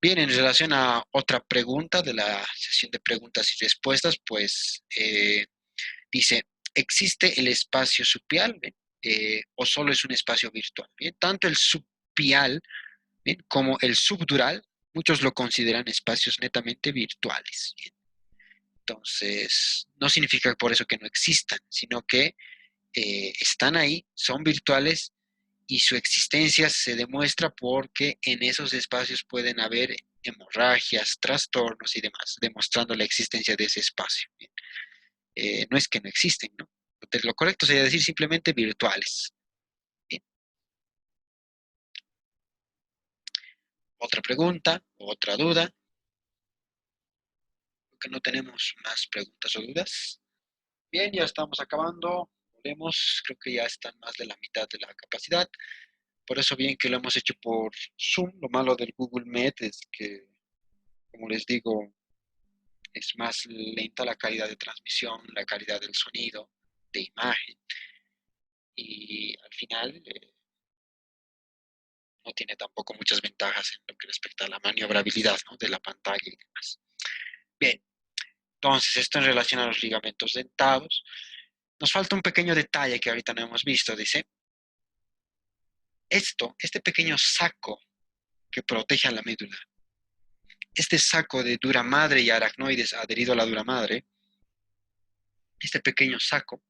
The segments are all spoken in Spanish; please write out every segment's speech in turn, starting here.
Bien, en relación a otra pregunta de la sesión de preguntas y respuestas, pues dice, ¿existe el espacio subpial? ¿Bien? ¿O solo es un espacio virtual? Bien, tanto el subpial, ¿bien?, como el subdural, muchos lo consideran espacios netamente virtuales. ¿Bien? Entonces, no significa por eso que no existan, sino que están ahí, son virtuales y su existencia se demuestra porque en esos espacios pueden haber hemorragias, trastornos y demás, demostrando la existencia de ese espacio. ¿Bien? No es que no existen, ¿no? Lo correcto sería decir simplemente virtuales. Bien. Otra pregunta, otra duda. Creo que no tenemos más preguntas o dudas. Bien, ya estamos acabando. Volvemos, creo que ya están más de la mitad de la capacidad. Por eso bien que lo hemos hecho por Zoom. Lo malo del Google Meet es que, como les digo, es más lenta la calidad de transmisión, la calidad del sonido, de imagen, y al final no tiene tampoco muchas ventajas en lo que respecta a la maniobrabilidad, ¿no?, de la pantalla y demás. Bien, entonces esto en relación a los ligamentos dentados. Nos falta un pequeño detalle que ahorita no hemos visto. Dice, este pequeño saco que protege a la médula, este saco de dura madre y aracnoides adherido a la dura madre, este pequeño saco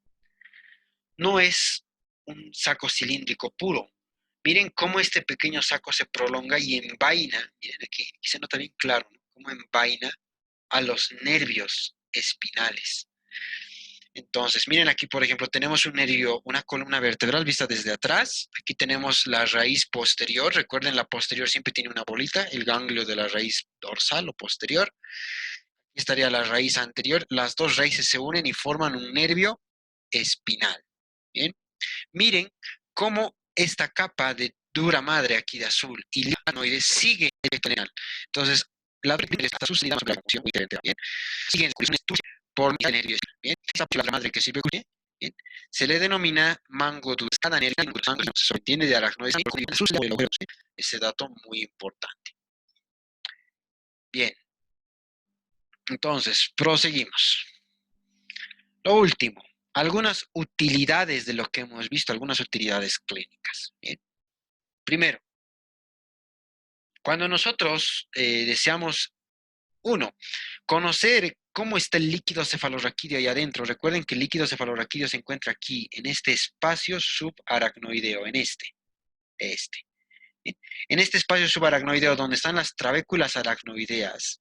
no es un saco cilíndrico puro. Miren cómo este pequeño saco se prolonga y envaina, miren aquí se nota bien claro, ¿no?, cómo envaina a los nervios espinales. Entonces, miren aquí, por ejemplo, tenemos un nervio, una columna vertebral vista desde atrás. Aquí tenemos la raíz posterior. Recuerden, la posterior siempre tiene una bolita, el ganglio de la raíz dorsal o posterior. Aquí estaría la raíz anterior. Las dos raíces se unen y forman un nervio espinal. Bien. Miren cómo esta capa de dura madre aquí de azul y lianoides sigue el general. Entonces, la está sucedida sobre la función muy diferente. Bien. Siguen por mi nervio. Bien. Esta la madre que sirve, bien, se le denomina mango dulce. Cada nervio se entiende de aracnoides. Ese dato muy importante. Bien. Entonces, proseguimos. Lo último, algunas utilidades de lo que hemos visto, algunas utilidades clínicas. Bien. Primero, cuando nosotros deseamos, uno, conocer cómo está el líquido cefalorraquídeo ahí adentro. Recuerden que el líquido cefalorraquídeo se encuentra aquí, en este espacio subaracnoideo, en este. Bien. En este espacio subaracnoideo, donde están las trabéculas aracnoideas,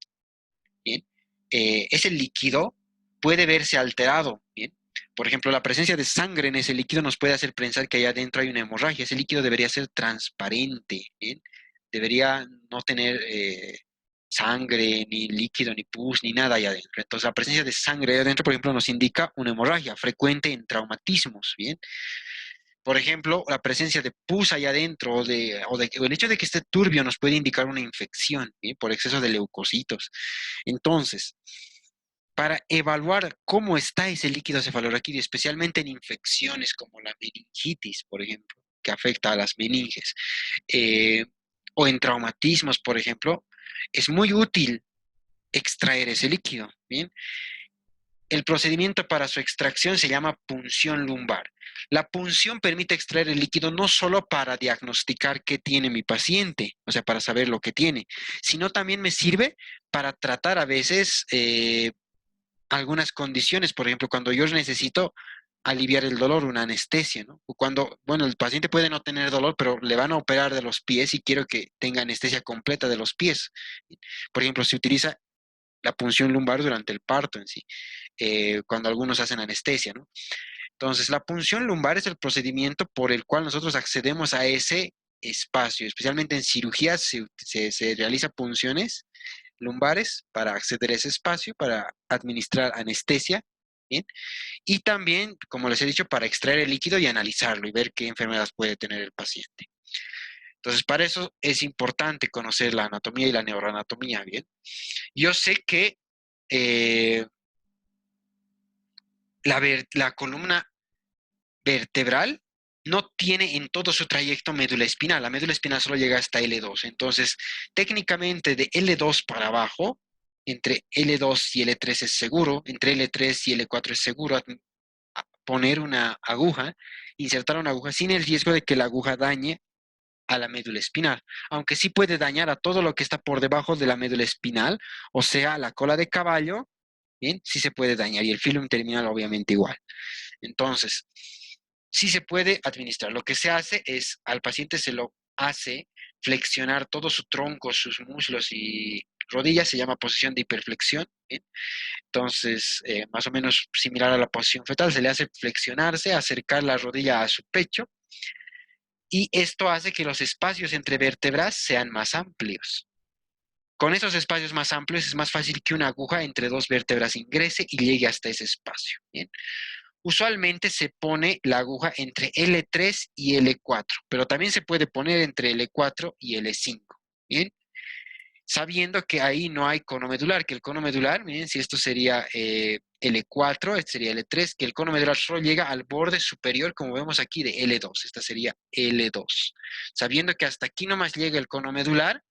bien, ese líquido puede verse alterado. Bien. Por ejemplo, la presencia de sangre en ese líquido nos puede hacer pensar que allá adentro hay una hemorragia. Ese líquido debería ser transparente, ¿bien? Debería no tener sangre, ni líquido, ni pus, ni nada allá adentro. Entonces, la presencia de sangre allá adentro, por ejemplo, nos indica una hemorragia frecuente en traumatismos, ¿bien? Por ejemplo, la presencia de pus allá adentro o el hecho de que esté turbio nos puede indicar una infección, ¿bien?, por exceso de leucocitos. Entonces, para evaluar cómo está ese líquido cefalorraquídeo, especialmente en infecciones como la meningitis, por ejemplo, que afecta a las meninges, eh, o en traumatismos, por ejemplo, es muy útil extraer ese líquido, ¿bien? El procedimiento para su extracción se llama punción lumbar. La punción permite extraer el líquido no solo para diagnosticar qué tiene mi paciente, o sea, para saber lo que tiene, sino también me sirve para tratar a veces algunas condiciones. Por ejemplo, cuando yo necesito aliviar el dolor, una anestesia, ¿no? O cuando, bueno, el paciente puede no tener dolor, pero le van a operar de los pies y quiero que tenga anestesia completa de los pies. Por ejemplo, se utiliza la punción lumbar durante el parto en sí, cuando algunos hacen anestesia, ¿no? Entonces, la punción lumbar es el procedimiento por el cual nosotros accedemos a ese espacio. Especialmente en cirugías se realiza punciones lumbares para acceder a ese espacio, para administrar anestesia, ¿bien? Y también, como les he dicho, para extraer el líquido y analizarlo y ver qué enfermedades puede tener el paciente. Entonces, para eso es importante conocer la anatomía y la neuroanatomía, ¿bien? Yo sé que eh, la columna vertebral no tiene en todo su trayecto médula espinal. La médula espinal solo llega hasta L2. Entonces, técnicamente de L2 para abajo, entre L2 y L3 es seguro, entre L3 y L4 es seguro poner una aguja, insertar una aguja sin el riesgo de que la aguja dañe a la médula espinal, aunque sí puede dañar a todo lo que está por debajo de la médula espinal, o sea, la cola de caballo, bien, sí se puede dañar y el filum terminal obviamente igual. Entonces, sí se puede administrar. Lo que se hace es, al paciente se lo hace flexionar todo su tronco, sus muslos y rodillas, se llama posición de hiperflexión, ¿bien? Entonces, más o menos similar a la posición fetal, se le hace flexionarse, acercar la rodilla a su pecho, y esto hace que los espacios entre vértebras sean más amplios. Con esos espacios más amplios es más fácil que una aguja entre dos vértebras ingrese y llegue hasta ese espacio. ¿Bien? Usualmente se pone la aguja entre L3 y L4, pero también se puede poner entre L4 y L5. ¿Bien? Sabiendo que ahí no hay cono medular, que el cono medular, miren, si esto sería L4, este sería L3, que el cono medular solo llega al borde superior, como vemos aquí, de L2. Esta sería L2. Sabiendo que hasta aquí nomás llega el cono medular,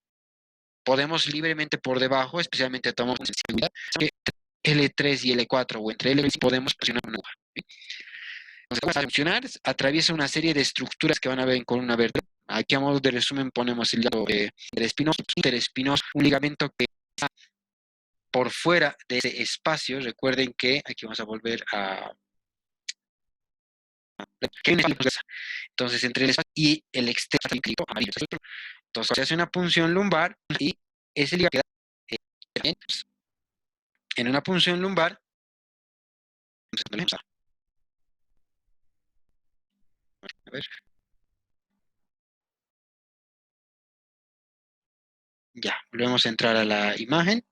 podemos libremente por debajo, especialmente tomamos sensibilidad, que L3 y L4 o entre L podemos presionar una aguja. Entonces, ¿cómo va a funcionar? Atraviesa una serie de estructuras que van a ver en columna vertebral. Aquí a modo de resumen ponemos el lado interespinoso, interespinoso, un ligamento que está por fuera de ese espacio. Recuerden que aquí vamos a volver a... Entonces, entre el espacio y el externo amarillo. Entonces, se hace una punción lumbar y ese ligamento queda en una punción lumbar. A ver, ya, volvemos a entrar a la imagen.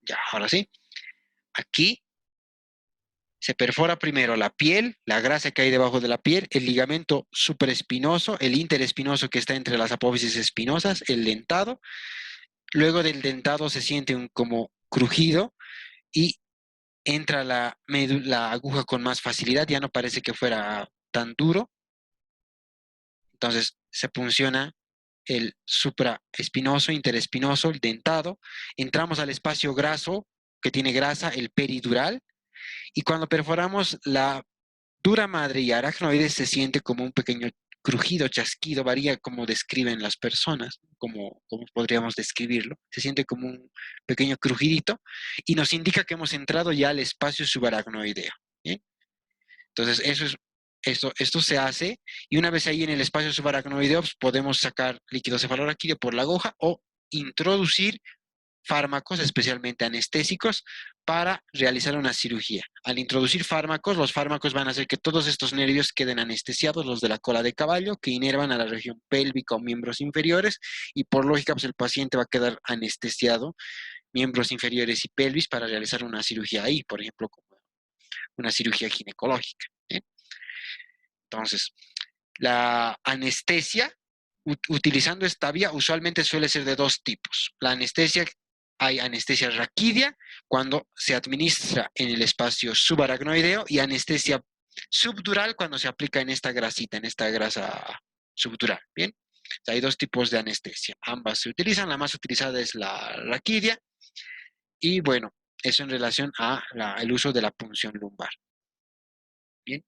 Ya, ahora sí. Aquí se perfora primero la piel, la grasa que hay debajo de la piel, el ligamento supraespinoso, el interespinoso que está entre las apófisis espinosas, el dentado. Luego del dentado se siente un como crujido y entra la aguja con más facilidad, ya no parece que fuera tan duro. Entonces se punciona el supraespinoso, interespinoso, el dentado. Entramos al espacio graso que tiene grasa, el peridural. Y cuando perforamos la dura madre y aracnoides se siente como un pequeño crujido, chasquido, varía como describen las personas, como podríamos describirlo. Se siente como un pequeño crujidito y nos indica que hemos entrado ya al espacio subaracnoideo. ¿Bien? Entonces, esto se hace y una vez ahí en el espacio subaracnoideo pues, podemos sacar líquido cefalorraquídeo por la aguja o introducir fármacos, especialmente anestésicos, para realizar una cirugía. Al introducir fármacos, los fármacos van a hacer que todos estos nervios queden anestesiados, los de la cola de caballo, que inervan a la región pélvica o miembros inferiores, y por lógica, pues el paciente va a quedar anestesiado, miembros inferiores y pelvis, para realizar una cirugía ahí, por ejemplo, como una cirugía ginecológica. ¿Bien? Entonces, la anestesia, utilizando esta vía, usualmente suele ser de dos tipos. La anestesia, hay anestesia raquídea, cuando se administra en el espacio subaracnoideo, y anestesia subdural, cuando se aplica en esta grasita, en esta grasa subdural. Bien, o sea, hay dos tipos de anestesia. Ambas se utilizan, la más utilizada es la raquídea, y bueno, eso en relación a el uso de la punción lumbar. Bien.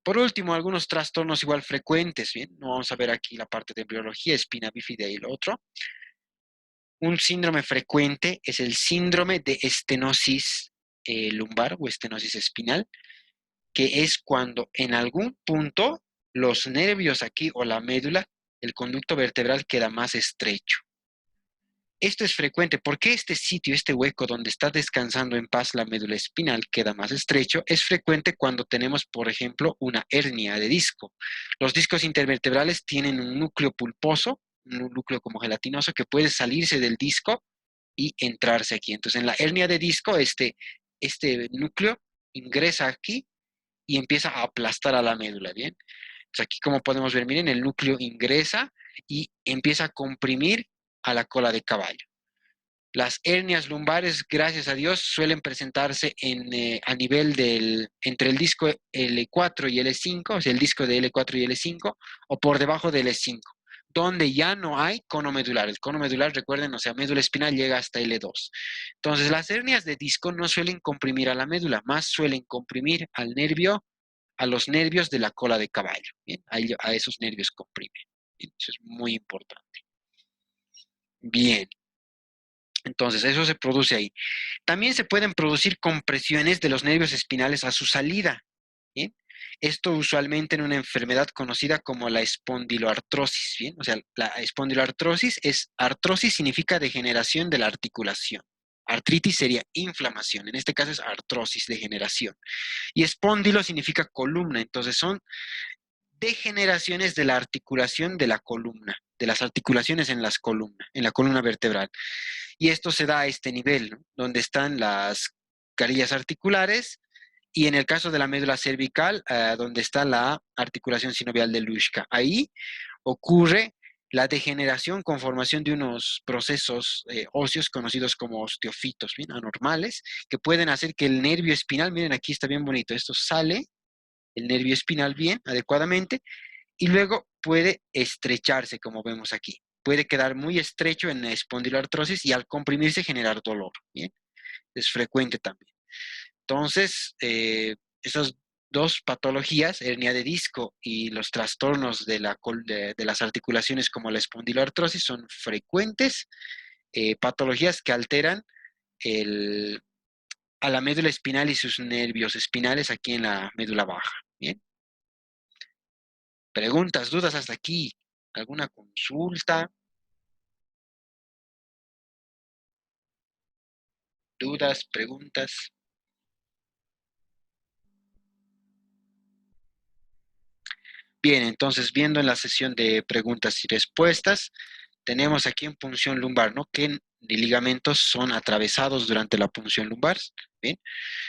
Por último, algunos trastornos igual frecuentes, ¿bien? No vamos a ver aquí la parte de embriología, espina bífida y lo otro. Un síndrome frecuente es el síndrome de estenosis lumbar o estenosis espinal, que es cuando en algún punto los nervios aquí o la médula, el conducto vertebral queda más estrecho. Esto es frecuente porque este sitio, este hueco donde está descansando en paz la médula espinal queda más estrecho. Es frecuente cuando tenemos, por ejemplo, una hernia de disco. Los discos intervertebrales tienen un núcleo pulposo, un núcleo como gelatinoso que puede salirse del disco y entrarse aquí. Entonces, en la hernia de disco, este núcleo ingresa aquí y empieza a aplastar a la médula, ¿bien? Entonces, aquí como podemos ver, miren, el núcleo ingresa y empieza a comprimir a la cola de caballo. Las hernias lumbares, gracias a Dios, suelen presentarse a nivel entre el disco L4 y L5, o sea, el disco de L4 y L5, o por debajo del L5, donde ya no hay cono medular. El cono medular, recuerden, o sea, médula espinal llega hasta L2. Entonces, las hernias de disco no suelen comprimir a la médula, más suelen comprimir al nervio, a los nervios de la cola de caballo. ¿Bien? A esos nervios comprimen. Bien, eso es muy importante. Bien. Entonces, eso se produce ahí. También se pueden producir compresiones de los nervios espinales a su salida. ¿Bien? Esto usualmente en una enfermedad conocida como la espondiloartrosis. ¿Bien? O sea, la espondiloartrosis artrosis significa degeneración de la articulación. Artritis sería inflamación. En este caso es artrosis, degeneración. Y espóndilo significa columna. Entonces son degeneraciones de la articulación de la columna, de las articulaciones en la columna vertebral. Y esto se da a este nivel, ¿no? Donde están las carillas articulares y en el caso de la médula cervical, donde está la articulación sinovial de Luschka. Ahí ocurre la degeneración con formación de unos procesos óseos conocidos como osteofitos, bien anormales, que pueden hacer que el nervio espinal, miren aquí está bien bonito, esto sale, el nervio espinal bien, adecuadamente, y luego puede estrecharse, como vemos aquí. Puede quedar muy estrecho en la espondiloartrosis y al comprimirse generar dolor. ¿Bien? Es frecuente también. Entonces, esas dos patologías, hernia de disco y los trastornos de las articulaciones como la espondiloartrosis, son frecuentes patologías que alteran el, a la médula espinal y sus nervios espinales aquí en la médula baja. ¿Bien? Preguntas, dudas hasta aquí. ¿Alguna consulta? ¿Dudas, preguntas? Bien, entonces viendo en la sesión de preguntas y respuestas, tenemos aquí en punción lumbar, ¿no? ¿Qué ligamentos son atravesados durante la punción lumbar? Bien,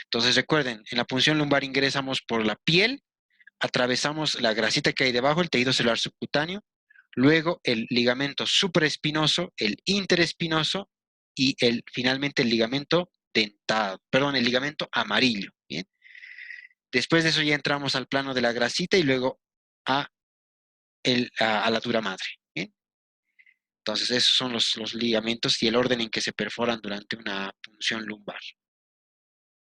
entonces recuerden, en la punción lumbar ingresamos por la piel, atravesamos la grasita que hay debajo, el tejido celular subcutáneo, luego el ligamento supraespinoso, el interespinoso y finalmente el ligamento dentado, perdón, el ligamento amarillo, ¿bien? Después de eso ya entramos al plano de la grasita y luego a, a la dura madre, ¿bien? Entonces esos son los ligamentos y el orden en que se perforan durante una punción lumbar.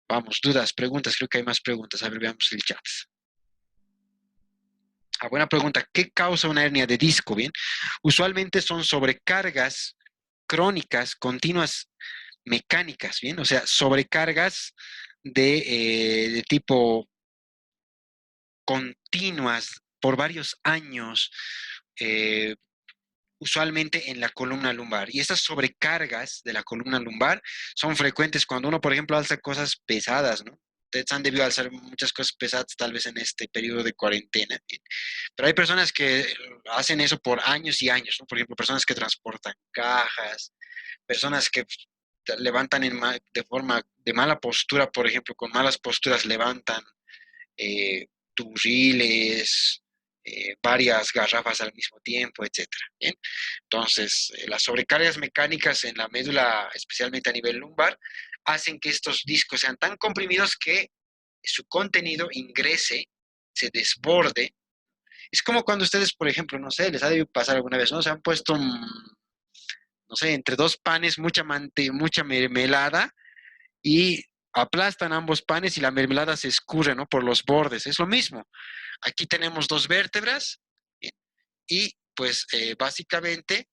Vamos, dudas, preguntas, creo que hay más preguntas. A ver, veamos el chat. Buena pregunta. ¿Qué causa una hernia de disco? Bien, usualmente son sobrecargas crónicas, continuas, mecánicas, bien, o sea, sobrecargas de tipo continuas por varios años, eh, usualmente en la columna lumbar. Y estas sobrecargas de la columna lumbar son frecuentes cuando uno, por ejemplo, alza cosas pesadas, ¿no? Ustedes han debido alzar muchas cosas pesadas tal vez en este periodo de cuarentena. ¿Bien? Pero hay personas que hacen eso por años y años, ¿no? Por ejemplo, personas que transportan cajas, personas que levantan de forma de mala postura, por ejemplo, con malas posturas levantan turriles, varias garrafas al mismo tiempo, etcétera. ¿Bien? Entonces, las sobrecargas mecánicas en la médula, especialmente a nivel lumbar, hacen que estos discos sean tan comprimidos que su contenido ingrese, se desborde. Es como cuando ustedes, por ejemplo, no sé, les ha debido pasar alguna vez, ¿no? Se han puesto, no sé, entre dos panes mucha mermelada y aplastan ambos panes y la mermelada se escurre, ¿no? Por los bordes. Es lo mismo. Aquí tenemos dos vértebras y pues básicamente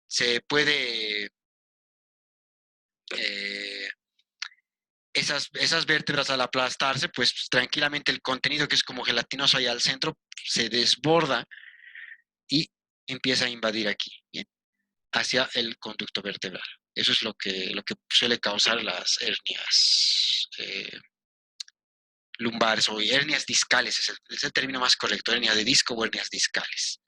se puede, eh, esas vértebras al aplastarse, pues tranquilamente el contenido que es como gelatinoso ahí al centro se desborda y empieza a invadir aquí, ¿bien? Hacia el conducto vertebral. Eso es lo que suele causar las hernias lumbares o hernias discales, es el término más correcto, hernia de disco o hernias discales.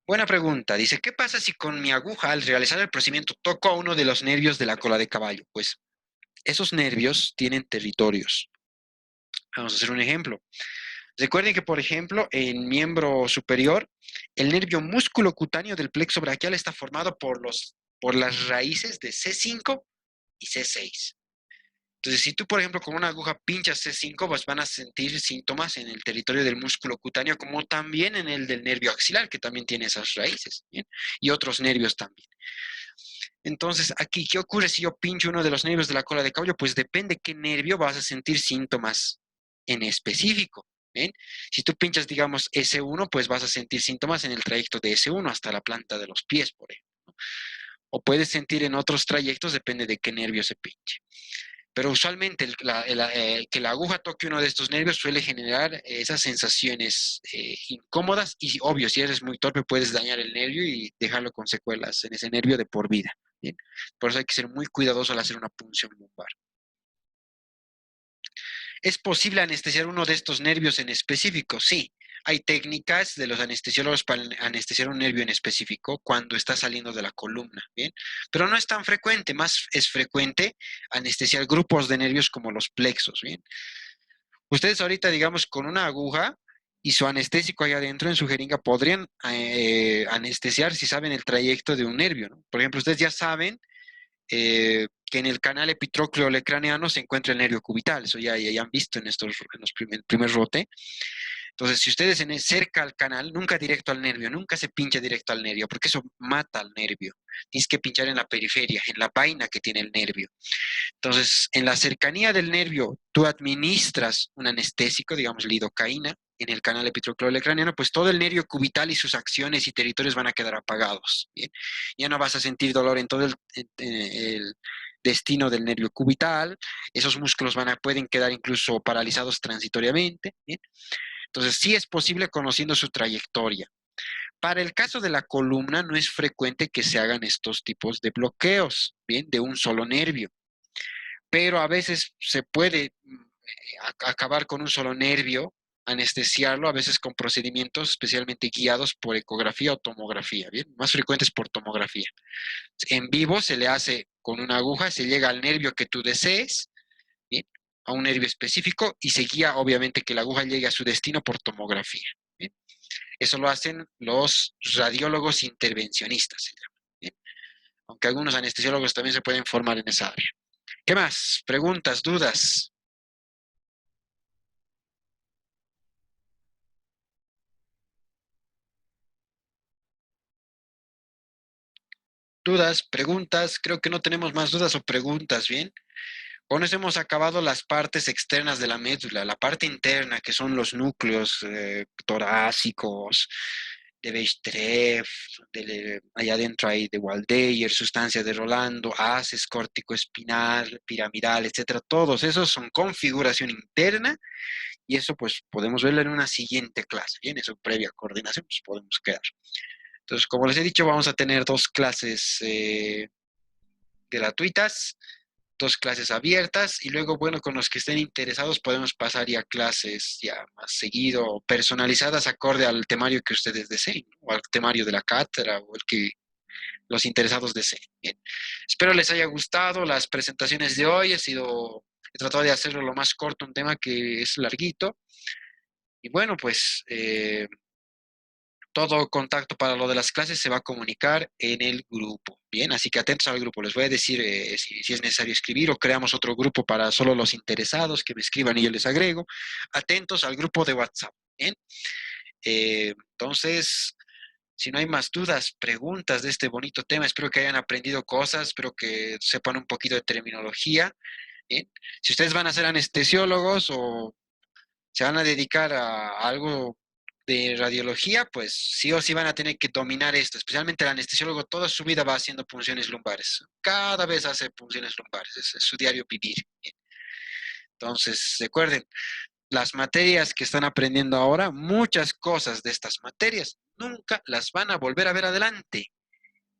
Buena pregunta. Dice, ¿qué pasa si con mi aguja al realizar el procedimiento toco a uno de los nervios de la cola de caballo? Pues esos nervios tienen territorios. Vamos a hacer un ejemplo. Recuerden que, por ejemplo, en miembro superior, el nervio músculo cutáneo del plexo braquial está formado por las raíces de C5 y C6. Entonces, si tú, por ejemplo, con una aguja pinchas C5, pues van a sentir síntomas en el territorio del músculo cutáneo, como también en el del nervio axilar, que también tiene esas raíces, ¿bien? Y otros nervios también. Entonces, aquí, ¿qué ocurre si yo pincho uno de los nervios de la cola de caballo? Pues depende qué nervio vas a sentir síntomas en específico. ¿Bien? Si tú pinchas, digamos, S1, pues vas a sentir síntomas en el trayecto de S1 hasta la planta de los pies, por ejemplo. O puedes sentir en otros trayectos, depende de qué nervio se pinche. Pero usualmente que la aguja toque uno de estos nervios suele generar esas sensaciones incómodas y obvio, si eres muy torpe puedes dañar el nervio y dejarlo con secuelas en ese nervio de por vida. ¿Bien? Por eso hay que ser muy cuidadoso al hacer una punción lumbar. ¿Es posible anestesiar uno de estos nervios en específico? Sí. Hay técnicas de los anestesiólogos para anestesiar un nervio en específico cuando está saliendo de la columna, ¿bien? Pero no es tan frecuente, más es frecuente anestesiar grupos de nervios como los plexos, ¿bien? Ustedes ahorita, digamos, con una aguja y su anestésico allá adentro en su jeringa podrían anestesiar si saben el trayecto de un nervio, ¿no? Por ejemplo, ustedes ya saben que en el canal epitrócleo craneano se encuentra el nervio cubital, eso ya han visto en el primer rote. Entonces, si ustedes cerca al canal, nunca directo al nervio, nunca se pincha directo al nervio, porque eso mata al nervio. Tienes que pinchar en la periferia, en la vaina que tiene el nervio. Entonces, en la cercanía del nervio, tú administras un anestésico, digamos lidocaína, en el canal epitrócleo-craneano, pues todo el nervio cubital y sus acciones y territorios van a quedar apagados. ¿Bien? Ya no vas a sentir dolor en todo el destino del nervio cubital, esos músculos pueden quedar incluso paralizados transitoriamente. ¿Bien? Entonces, sí es posible conociendo su trayectoria. Para el caso de la columna, no es frecuente que se hagan estos tipos de bloqueos, ¿bien? De un solo nervio, pero a veces se puede acabar con un solo nervio, anestesiarlo, a veces con procedimientos especialmente guiados por ecografía o tomografía, ¿bien? Más frecuentes por tomografía. En vivo se le hace con una aguja, se llega al nervio que tú desees, ¿bien? A un nervio específico y se guía obviamente que la aguja llegue a su destino por tomografía, ¿bien? Eso lo hacen los radiólogos intervencionistas, se llama, ¿bien? Aunque algunos anestesiólogos también se pueden formar en esa área. ¿Qué más? ¿Preguntas, dudas? Dudas, preguntas, creo que no tenemos más dudas o preguntas, ¿bien? Con eso hemos acabado las partes externas de la médula, la parte interna, que son los núcleos torácicos, de Weisstreff, allá adentro hay de Waldeyer, sustancia de Rolando, haces, córtico espinal, piramidal, etcétera. Todos esos son configuración interna y eso pues podemos verlo en una siguiente clase, ¿bien? Eso previa coordinación, pues podemos quedar. Entonces, como les he dicho, vamos a tener dos clases gratuitas, dos clases abiertas y luego, bueno, con los que estén interesados podemos pasar ya a clases ya más seguido o personalizadas acorde al temario que ustedes deseen, ¿no? O al temario de la cátedra o el que los interesados deseen. Bien. Espero les haya gustado las presentaciones de hoy. He tratado de hacerlo lo más corto, un tema que es larguito. Y bueno, pues todo contacto para lo de las clases se va a comunicar en el grupo. Bien, así que atentos al grupo. Les voy a decir si es necesario escribir o creamos otro grupo para solo los interesados que me escriban y yo les agrego. Atentos al grupo de WhatsApp. Bien, entonces, si no hay más dudas, preguntas de este bonito tema, espero que hayan aprendido cosas, espero que sepan un poquito de terminología. Bien, si ustedes van a ser anestesiólogos o se van a dedicar a algo de radiología, pues sí o sí van a tener que dominar esto, especialmente el anestesiólogo toda su vida va haciendo punciones lumbares, cada vez hace punciones lumbares, es su diario vivir. Entonces, recuerden, las materias que están aprendiendo ahora, muchas cosas de estas materias nunca las van a volver a ver adelante.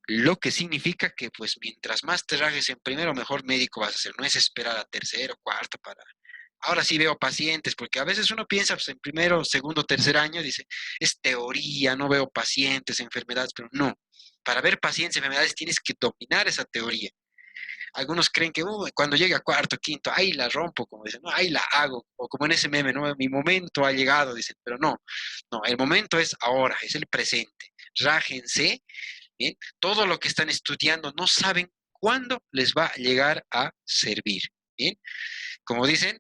Lo que significa que, pues, mientras más te rajes en primero, mejor médico vas a ser. No es esperar a tercero, cuarto para ahora sí veo pacientes, porque a veces uno piensa pues, en primero, segundo, tercer año, dice, es teoría, no veo pacientes, enfermedades, pero no. Para ver pacientes, enfermedades, tienes que dominar esa teoría. Algunos creen que cuando llegue a cuarto, quinto, ahí la rompo, como dicen, no, ahí la hago, o como en ese meme, ¿no? Mi momento ha llegado, dicen, pero no, no, el momento es ahora, es el presente. Rájense, ¿bien? Todo lo que están estudiando no saben cuándo les va a llegar a servir, ¿bien? Como dicen,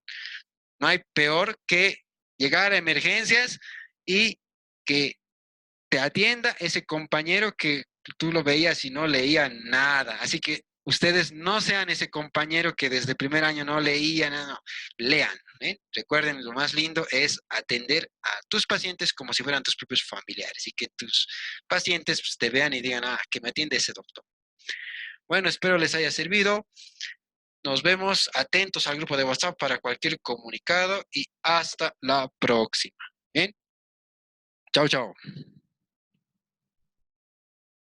no hay peor que llegar a emergencias y que te atienda ese compañero que tú lo veías y no leía nada. Así que ustedes no sean ese compañero que desde el primer año no leía nada, no. Lean. ¿Eh? Recuerden, lo más lindo es atender a tus pacientes como si fueran tus propios familiares y que tus pacientes pues, te vean y digan, ah, que me atiende ese doctor. Bueno, espero les haya servido. Nos vemos atentos al grupo de WhatsApp para cualquier comunicado y hasta la próxima. Bien, chao, chao.